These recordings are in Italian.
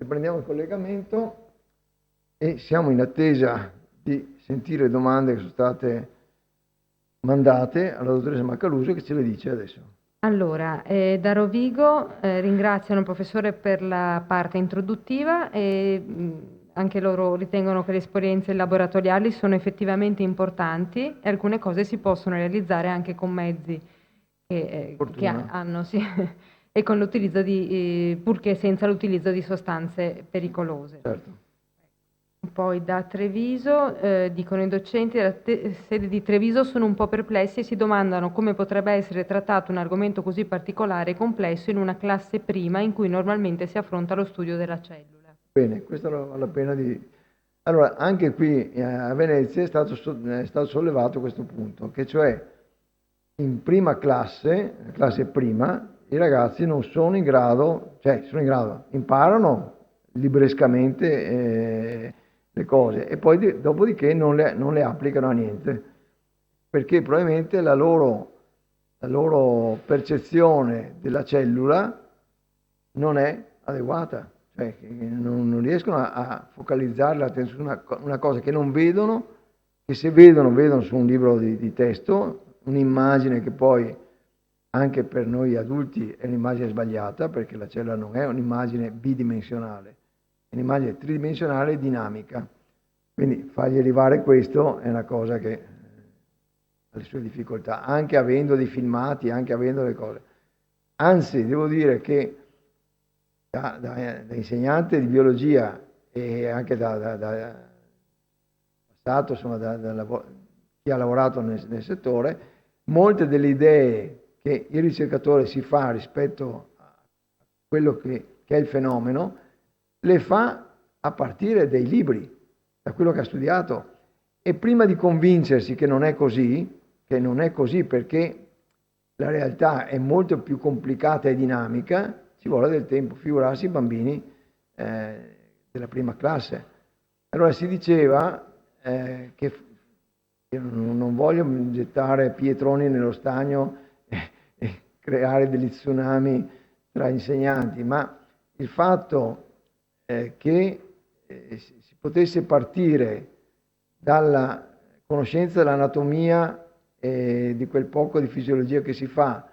Riprendiamo il collegamento e siamo in attesa di sentire domande che sono state mandate alla dottoressa Macaluso, che ce le dice adesso. Allora, da Rovigo ringraziano il professore per la parte introduttiva e anche loro ritengono che le esperienze laboratoriali sono effettivamente importanti e alcune cose si possono realizzare anche con mezzi che Fortuna. hanno, sì, e con l'utilizzo purché senza l'utilizzo di sostanze pericolose. Certo. Poi da Treviso dicono i docenti della sede di Treviso sono un po' perplessi e si domandano come potrebbe essere trattato un argomento così particolare e complesso in una classe prima in cui normalmente si affronta lo studio della cellula. Bene, questo vale la pena di... Allora, anche qui a Venezia è stato sollevato questo punto, che cioè in prima classe, classe prima, i ragazzi non sono in grado, cioè sono in grado, imparano librescamente le cose e poi dopodiché non le applicano a niente, perché probabilmente la loro percezione della cellula non è adeguata, cioè che non riescono a focalizzare l'attenzione su una cosa che non vedono, che se vedono su un libro di testo, un'immagine che poi anche per noi adulti è un'immagine sbagliata, perché la cellula non è un'immagine bidimensionale, è un'immagine tridimensionale e dinamica. Quindi fargli arrivare questo è una cosa che ha le sue difficoltà, anche avendo dei filmati, anche avendo le cose. Anzi, devo dire che da insegnante di biologia e anche da passato, insomma, chi ha lavorato nel settore, molte delle idee che il ricercatore si fa rispetto a quello che è il fenomeno, le fa a partire dai libri, da quello che ha studiato. E prima di convincersi che non è così perché la realtà è molto più complicata e dinamica, ci vuole del tempo, figurarsi i bambini della prima classe. Allora si diceva che io non voglio gettare pietroni nello stagno e creare degli tsunami tra insegnanti, ma il fatto che si potesse partire dalla conoscenza dell'anatomia e di quel poco di fisiologia che si fa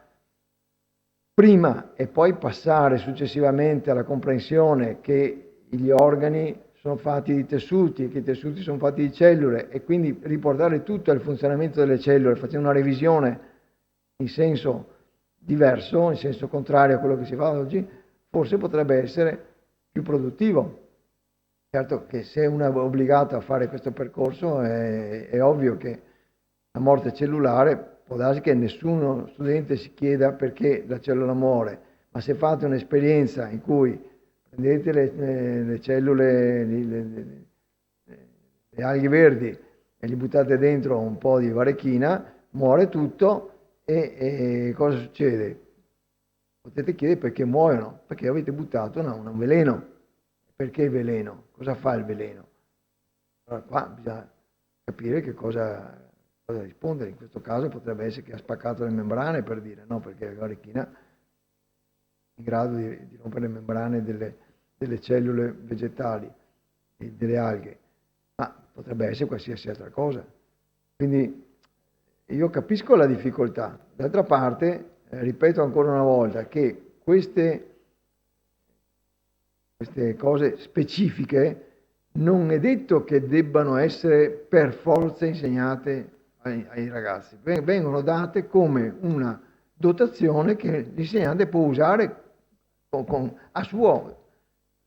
prima e poi passare successivamente alla comprensione che gli organi sono fatti di tessuti, che i tessuti sono fatti di cellule e quindi riportare tutto al funzionamento delle cellule facendo una revisione in senso diverso, in senso contrario a quello che si fa oggi, forse potrebbe essere più produttivo. Certo che se uno è obbligato a fare questo percorso è ovvio che la morte cellulare può darsi che nessuno studente si chieda perché la cellula muore, ma se fate un'esperienza in cui prendete le cellule, le alghe verdi e gli buttate dentro un po' di varechina, muore tutto e cosa succede? Potete chiedere perché muoiono, perché avete buttato un veleno. Perché il veleno? Cosa fa il veleno? Allora qua bisogna capire che cosa rispondere. In questo caso potrebbe essere che ha spaccato le membrane, per dire, no? Perché la varechina è in grado di rompere le membrane delle cellule vegetali e delle alghe, ma potrebbe essere qualsiasi altra cosa. Quindi io capisco la difficoltà. D'altra parte, ripeto ancora una volta che queste cose specifiche non è detto che debbano essere per forza insegnate ai ragazzi, vengono date come una dotazione che l'insegnante può usare a suo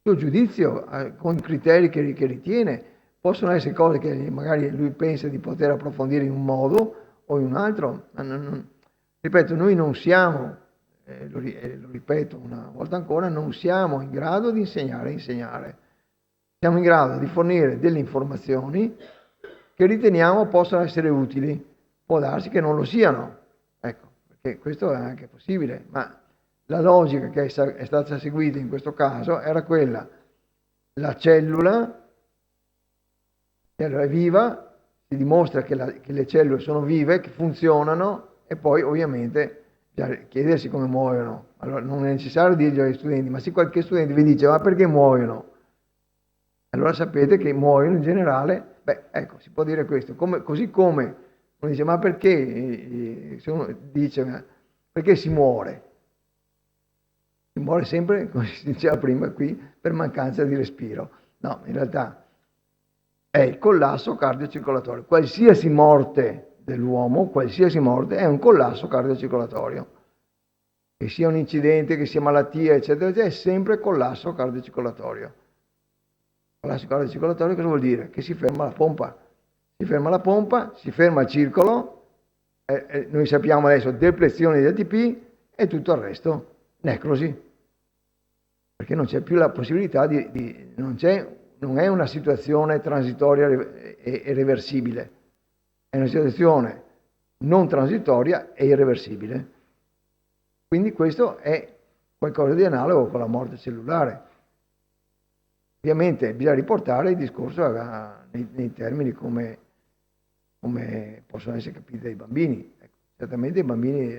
giudizio, con i criteri che ritiene. Possono essere cose che magari lui pensa di poter approfondire in un modo o in un altro. Ripeto, noi non siamo, lo ripeto una volta ancora, non siamo in grado di insegnare a insegnare. Siamo in grado di fornire delle informazioni che riteniamo possano essere utili. Può darsi che non lo siano, ecco, perché questo è anche possibile, ma la logica che è stata seguita in questo caso era quella: la cellula è viva, si dimostra che le cellule sono vive, che funzionano e poi ovviamente bisogna chiedersi come muoiono. Allora non è necessario dirlo agli studenti, ma se qualche studente vi dice ma perché muoiono? Allora sapete che muoiono in generale, beh, ecco, si può dire questo, così come uno dice, ma perché, se uno dice, perché si muore? Si muore sempre, come si diceva prima qui, per mancanza di respiro. No, in realtà è il collasso cardiocircolatorio. Qualsiasi morte dell'uomo, qualsiasi morte è un collasso cardiocircolatorio. Che sia un incidente, che sia malattia, eccetera, eccetera, è sempre collasso cardiocircolatorio. Collasso cardiocircolatorio cosa vuol dire? Che si ferma la pompa. Si ferma la pompa, si ferma il circolo, noi sappiamo adesso deplezione di ATP e tutto il resto, necrosi. Perché non c'è più la possibilità non è una situazione transitoria e reversibile, è una situazione non transitoria e irreversibile. Quindi questo è qualcosa di analogo con la morte cellulare. Ovviamente bisogna riportare il discorso nei termini come possono essere capiti dai bambini. Ecco, certamente i bambini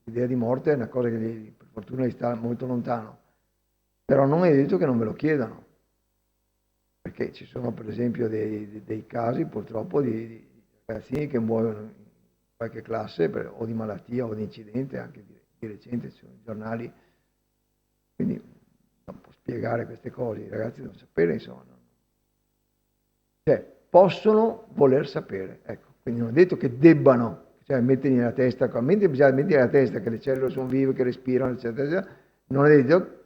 l'idea di morte è una cosa che per fortuna gli sta molto lontano, però non è detto che non me lo chiedano, perché ci sono per esempio dei casi purtroppo di ragazzini che muoiono in qualche classe o di malattia o di incidente, anche di recente ci sono i giornali, quindi non può spiegare queste cose, i ragazzi devono sapere, insomma, cioè possono voler sapere, ecco, quindi non è detto che debbano, cioè mettergli nella testa, mentre bisogna mettere nella testa che le cellule sono vive, che respirano, eccetera, eccetera, non è detto,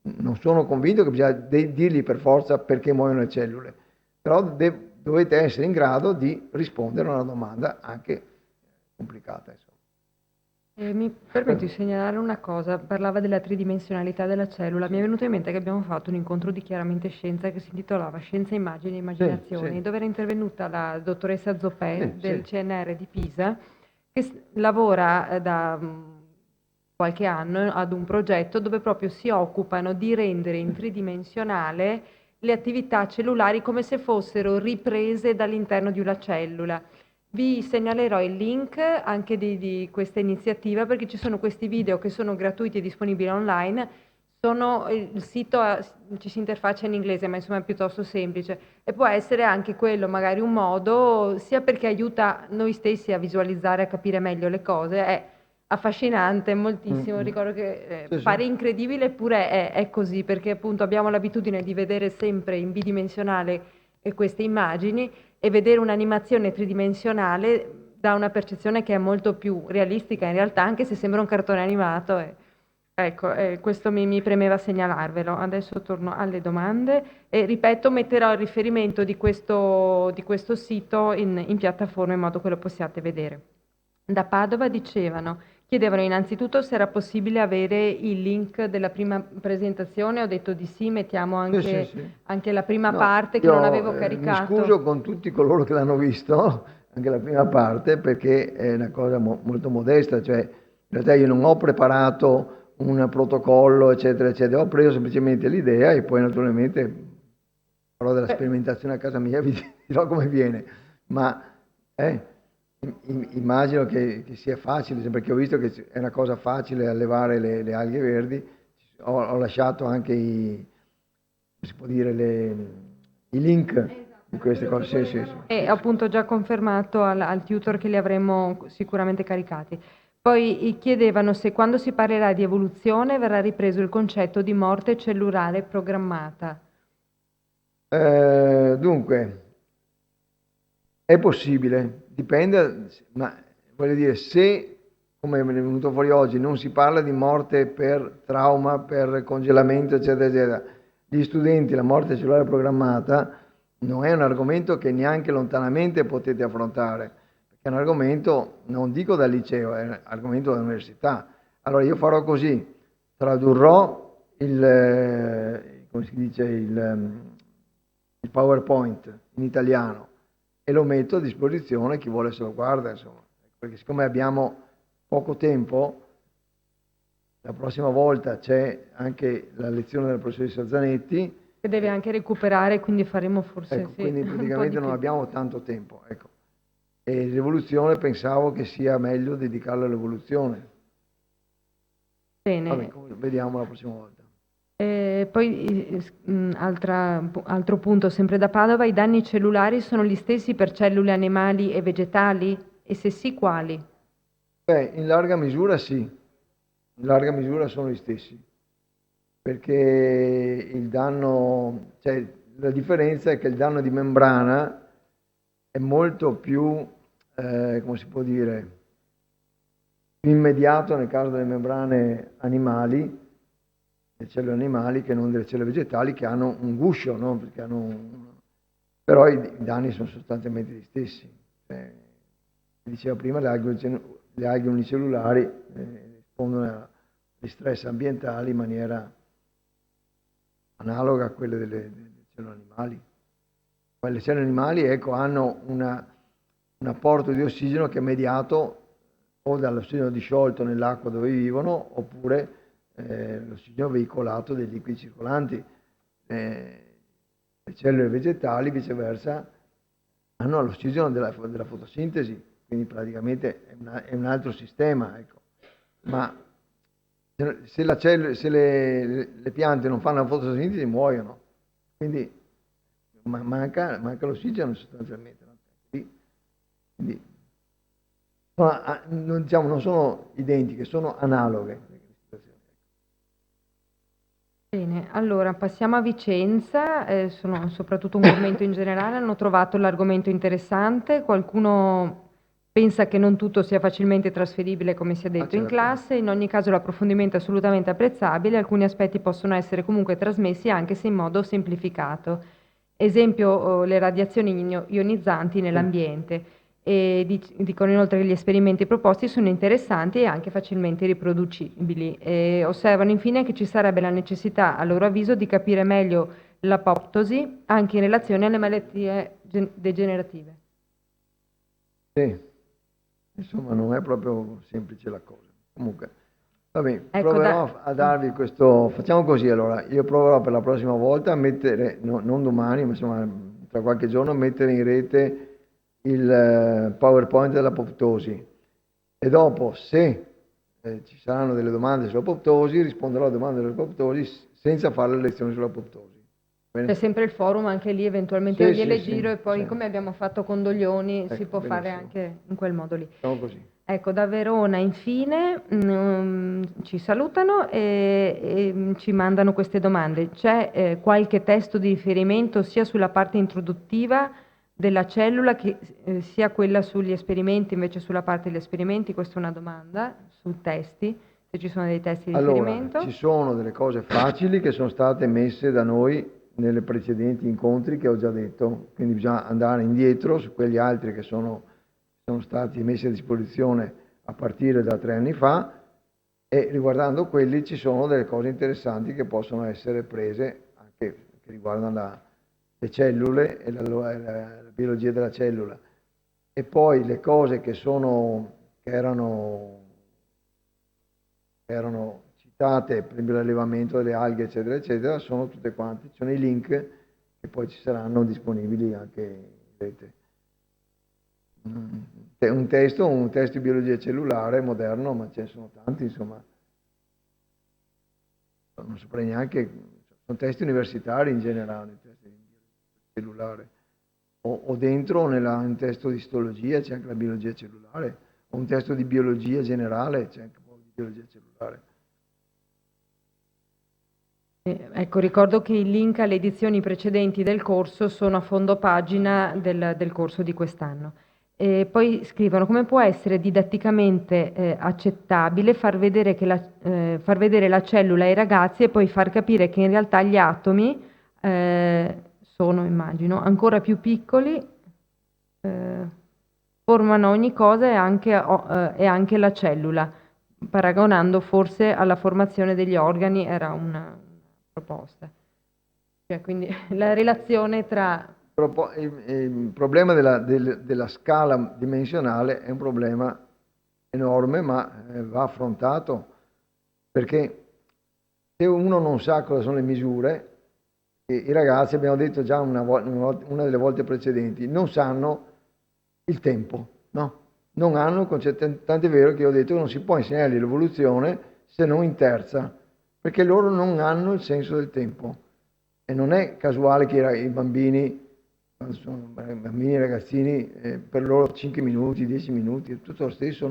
non sono convinto che bisogna dirgli per forza perché muoiono le cellule, però dovete essere in grado di rispondere a una domanda anche complicata, insomma. Mi permetto di segnalare una cosa, parlava della tridimensionalità della cellula, mi è venuto in mente che abbiamo fatto un incontro di Chiaramente Scienza che si intitolava Scienza, Immagini e Immaginazioni, Sì. dove era intervenuta la dottoressa Zoppè del Sì. CNR di Pisa, che lavora da qualche anno ad un progetto dove proprio si occupano di rendere in tridimensionale le attività cellulari come se fossero riprese dall'interno di una cellula. Vi segnalerò il link anche di questa iniziativa perché ci sono questi video che sono gratuiti e disponibili online. Il sito ci si interfaccia in inglese, ma insomma è piuttosto semplice e può essere anche quello magari un modo sia perché aiuta noi stessi a visualizzare, a capire meglio le cose, è affascinante moltissimo, ricordo che Sì. pare incredibile eppure è così perché appunto abbiamo l'abitudine di vedere sempre in bidimensionale queste immagini e vedere un'animazione tridimensionale dà una percezione che è molto più realistica in realtà, anche se sembra un cartone animato. Ecco, questo mi premeva segnalarvelo. Adesso torno alle domande e ripeto, metterò il riferimento di questo sito in piattaforma in modo che lo possiate vedere. Da Padova chiedevano innanzitutto se era possibile avere il link della prima presentazione, ho detto di sì, mettiamo anche, Sì. anche la prima No, parte che non io avevo mi caricato. scuso con tutti coloro che l'hanno visto, anche la prima parte, perché è una cosa molto modesta, cioè in realtà io non ho preparato un protocollo, eccetera, eccetera, ho preso semplicemente l'idea e poi naturalmente farò della sperimentazione a casa mia, vi dirò come viene, ma immagino che sia facile, perché ho visto che è una cosa facile allevare le alghe verdi, ho lasciato anche si può dire, i link di queste cose. Sì. E ho appunto già confermato al tutor che li avremmo sicuramente caricati. Poi chiedevano se quando si parlerà di evoluzione verrà ripreso il concetto di morte cellulare programmata. Dunque, è possibile, dipende, ma voglio dire, se, come è venuto fuori oggi, non si parla di morte per trauma, per congelamento, eccetera, eccetera, gli studenti, la morte cellulare programmata, non è un argomento che neanche lontanamente potete affrontare, perché è un argomento, non dico dal liceo, è un argomento dell'università. Allora io farò così, tradurrò come si dice, il PowerPoint in italiano e lo metto a disposizione chi vuole se lo guarda, insomma, perché siccome abbiamo poco tempo, la prossima volta c'è anche la lezione della professoressa Zanetti. Che deve anche recuperare, quindi faremo forse Ecco, sì, quindi un po' praticamente di non più. abbiamo tanto tempo, ecco. E l'evoluzione pensavo che sia meglio dedicarla all'evoluzione. Bene. Vabbè, vediamo la prossima volta. Altro punto, sempre da Padova, i danni cellulari sono gli stessi per cellule animali e vegetali? E se sì, quali? Beh, in larga misura sì, in larga misura sono gli stessi, perché il danno, cioè la differenza è che il danno di membrana è molto più, come si può dire, più immediato nel caso delle membrane animali, delle cellule animali, che non delle cellule vegetali che hanno un guscio, no? Perché però i danni sono sostanzialmente gli stessi. Diceva prima, le alghe unicellulari rispondono agli stress ambientali in maniera analoga a quelle delle cellule animali. Poi le cellule animali, ecco, hanno un apporto di ossigeno che è mediato o dall'ossigeno disciolto nell'acqua dove vivono, oppure l'ossigeno veicolato dai liquidi circolanti. Le cellule vegetali, viceversa, hanno l'ossigeno della fotosintesi, quindi praticamente è un altro sistema, ecco. Ma se le piante non fanno la fotosintesi muoiono, quindi manca l'ossigeno sostanzialmente. No? Quindi non sono identiche, sono analoghe. Bene, allora passiamo a Vicenza, sono soprattutto un commento in generale, hanno trovato l'argomento interessante, qualcuno pensa che non tutto sia facilmente trasferibile come si è detto in Certo. classe, in ogni caso l'approfondimento è assolutamente apprezzabile, alcuni aspetti possono essere comunque trasmessi anche se in modo semplificato. Esempio, le radiazioni ionizzanti nell'ambiente. E dicono inoltre che gli esperimenti proposti sono interessanti e anche facilmente riproducibili. E osservano infine che ci sarebbe la necessità, a loro avviso, di capire meglio l'apoptosi anche in relazione alle malattie degenerative. Sì, insomma non è proprio semplice la cosa. Comunque, vabbè, Ecco, proverò a darvi questo. Facciamo così allora, io proverò per la prossima volta a mettere, non domani, ma insomma tra qualche giorno, a mettere in rete il PowerPoint dell'apoptosi e dopo, se ci saranno delle domande sull'apoptosi, risponderò a domande sull'apoptosi senza fare le lezioni sull'apoptosi. C'è sempre il forum, anche lì eventualmente io Sì, sì, gliele sì, giro e poi sì. come abbiamo fatto con Doglioni si Ecco, può fare benissimo. anche in quel modo lì. Facciamo così. Ecco, da Verona infine ci salutano e ci mandano queste domande. C'è qualche testo di riferimento sia sulla parte introduttiva della cellula che sia quella sugli esperimenti, invece sulla parte degli esperimenti? Questa è una domanda, su testi, se ci sono dei testi di Allora, riferimento. ci sono delle cose facili che sono state messe da noi nei precedenti incontri che ho già detto, quindi bisogna andare indietro su quegli altri che sono stati messi a disposizione a partire da 3 anni fa e riguardando quelli ci sono delle cose interessanti che possono essere prese anche che riguardano le cellule e la biologia della cellula. E poi le cose che erano citate, per esempio l'allevamento delle alghe, eccetera, eccetera, sono tutte quante, ci sono i link che poi ci saranno disponibili anche in rete. Un testo di biologia cellulare moderno, ma ce ne sono tanti, insomma. Non saprei neanche, sono testi universitari in generale, testi di biologia cellulare. O dentro un testo di istologia c'è anche la biologia cellulare, o un testo di biologia generale c'è anche un po' di biologia cellulare. Ecco, ricordo che i link alle edizioni precedenti del corso sono a fondo pagina del corso di quest'anno. E poi scrivono come può essere didatticamente accettabile far vedere la cellula ai ragazzi e poi far capire che in realtà gli atomi sono, immagino, ancora più piccoli, formano ogni cosa e anche la cellula, paragonando forse alla formazione degli organi, era una proposta. Cioè, quindi la relazione tra... Il problema della scala dimensionale è un problema enorme, ma va affrontato perché se uno non sa cosa sono le misure, i ragazzi, abbiamo detto già una delle volte precedenti, non sanno il tempo, no? Non hanno il concetto, tant'è vero che io ho detto che non si può insegnare l'evoluzione se non in terza, perché loro non hanno il senso del tempo. E non è casuale che i bambini, quando sono bambini e ragazzini, per loro 5 minuti, 10 minuti, è tutto lo stesso,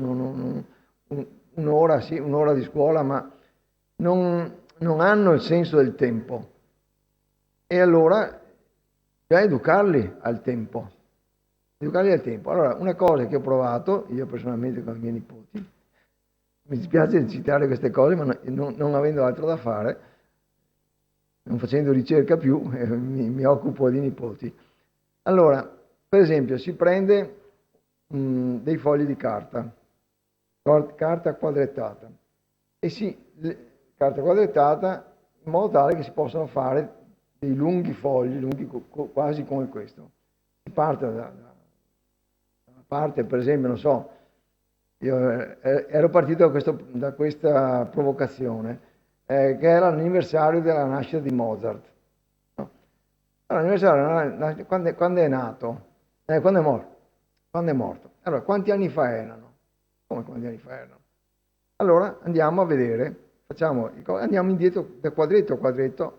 un'ora, sì, un'ora di scuola, ma non hanno il senso del tempo. E allora bisogna educarli al tempo. Educarli al tempo. Allora, una cosa che ho provato, io personalmente con i miei nipoti, mi dispiace citare queste cose, ma non avendo altro da fare, non facendo ricerca più, mi occupo di nipoti. Allora, per esempio, si prende dei fogli di carta quadrettata, carta quadrettata in modo tale che si possano fare dei lunghi fogli, lunghi quasi come questo. Si parte da una parte, per esempio, non so, io ero partito da questa provocazione, che era l'anniversario della nascita di Mozart. No? Allora, l'anniversario, quando è nato? Quando è morto? Quando è morto? Allora, quanti anni fa erano? Come quanti anni fa erano? Allora andiamo a vedere, andiamo indietro da quadretto a quadretto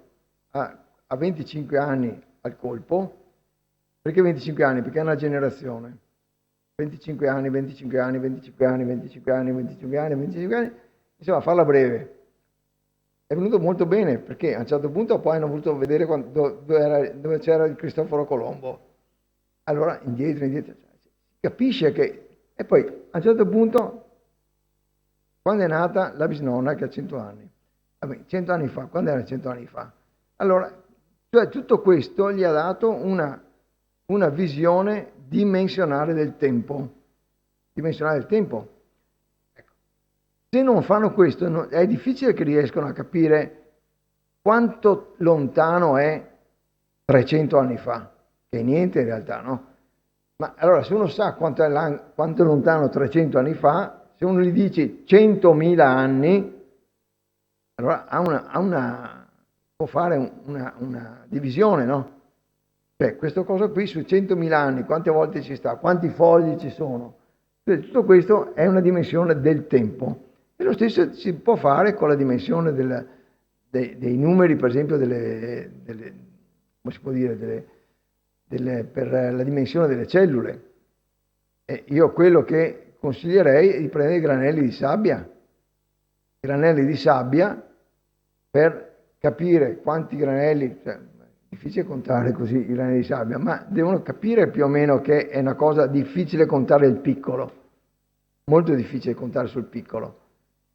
a 25 anni al colpo. Perché 25 anni? Perché è una generazione. 25 anni, 25 anni, 25 anni, 25 anni, 25 anni, 25 anni. Insomma, farla breve. È venuto molto bene, perché a un certo punto poi hanno voluto vedere dove c'era il Cristoforo Colombo. Allora, indietro. Si capisce che... E poi, a un certo punto, quando è nata la bisnonna che ha 100 anni? Vabbè, 100 anni fa, quando era 100 anni fa? Allora, cioè tutto questo gli ha dato una visione dimensionale del tempo. Dimensionale del tempo. Ecco. Se non fanno questo, è difficile che riescano a capire quanto lontano è 300 anni fa, che è niente in realtà, no? Ma allora se uno sa quanto è lontano 300 anni fa, se uno gli dice 100.000 anni, allora può fare una divisione, no? Cioè, questa cosa qui su 100.000 anni, quante volte ci sta, quanti fogli ci sono. Cioè, tutto questo è una dimensione del tempo. E lo stesso si può fare con la dimensione dei numeri, per esempio, come si può dire, per la dimensione delle cellule. E io quello che consiglierei è di prendere i granelli di sabbia. Granelli di sabbia per capire quanti granelli, cioè, è difficile contare così i granelli di sabbia, ma devono capire più o meno che è una cosa difficile contare il piccolo, molto difficile contare sul piccolo,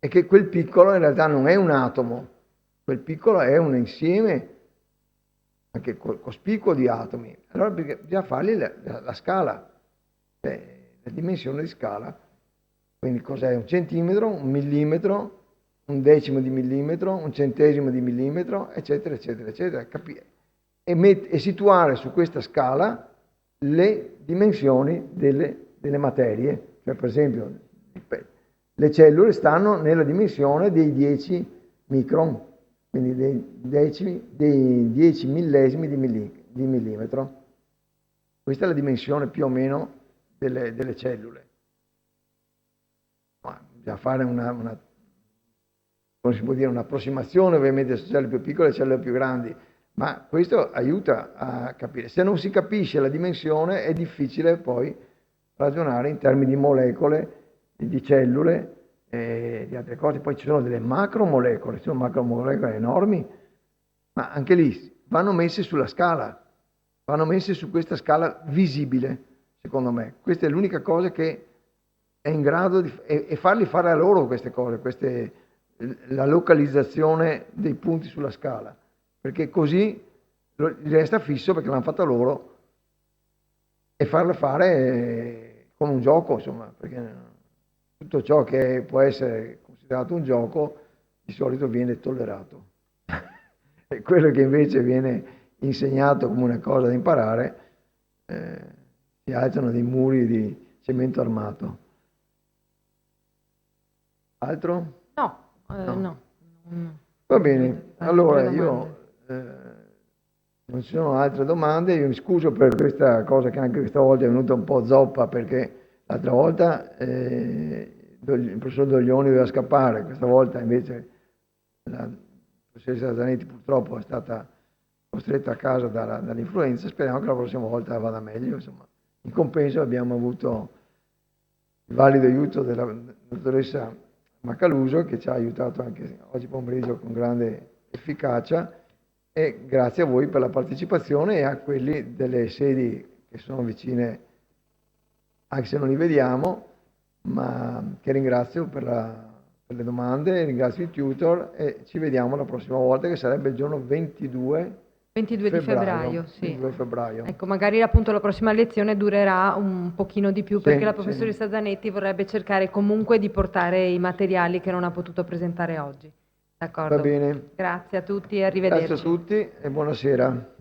e che quel piccolo in realtà non è un atomo, quel piccolo è un insieme anche cospicuo di atomi. Allora bisogna fargli la scala, cioè la dimensione di scala. Quindi cos'è? Un centimetro, un millimetro, un decimo di millimetro, un centesimo di millimetro, eccetera, eccetera, eccetera. E situare su questa scala le dimensioni delle materie. Cioè, per esempio, le cellule stanno nella dimensione dei 10 micron, quindi dei 10 millesimi di millimetro. Questa è la dimensione più o meno delle cellule. Ma bisogna fare come si può dire, un'approssimazione ovviamente su cellule più piccole e cellule più grandi, ma questo aiuta a capire. Se non si capisce la dimensione è difficile poi ragionare in termini di molecole, di cellule e di altre cose. Poi ci sono delle macromolecole, ci sono macromolecole enormi, ma anche lì vanno messe sulla scala, vanno messe su questa scala visibile, secondo me. Questa è l'unica cosa che è in grado di... e farli fare a loro queste cose, la localizzazione dei punti sulla scala, perché così gli resta fisso perché l'hanno fatta loro, e farla fare come un gioco, insomma, perché tutto ciò che può essere considerato un gioco di solito viene tollerato. E quello che invece viene insegnato come una cosa da imparare, si alzano dei muri di cemento armato. Altro? No. No. Va bene, allora io non ci sono altre domande, io mi scuso per questa cosa che anche questa volta è venuta un po' zoppa, perché l'altra volta il professor Doglioni doveva scappare, questa volta invece professoressa Zanetti purtroppo è stata costretta a casa dall'influenza, speriamo che la prossima volta vada meglio. Insomma. In compenso abbiamo avuto il valido aiuto della dottoressa Macaluso, che ci ha aiutato anche oggi pomeriggio con grande efficacia, e grazie a voi per la partecipazione e a quelli delle sedi che sono vicine, anche se non li vediamo, ma che ringrazio per le domande, ringrazio i tutor e ci vediamo la prossima volta, che sarebbe il giorno 22 22 di febbraio, sì. 22 febbraio. Ecco, magari appunto la prossima lezione durerà un pochino di più, Sì, perché la sì. professoressa Zanetti vorrebbe cercare comunque di portare i materiali che non ha potuto presentare oggi. D'accordo? Va bene. Grazie a tutti e arrivederci. Grazie a tutti e buonasera.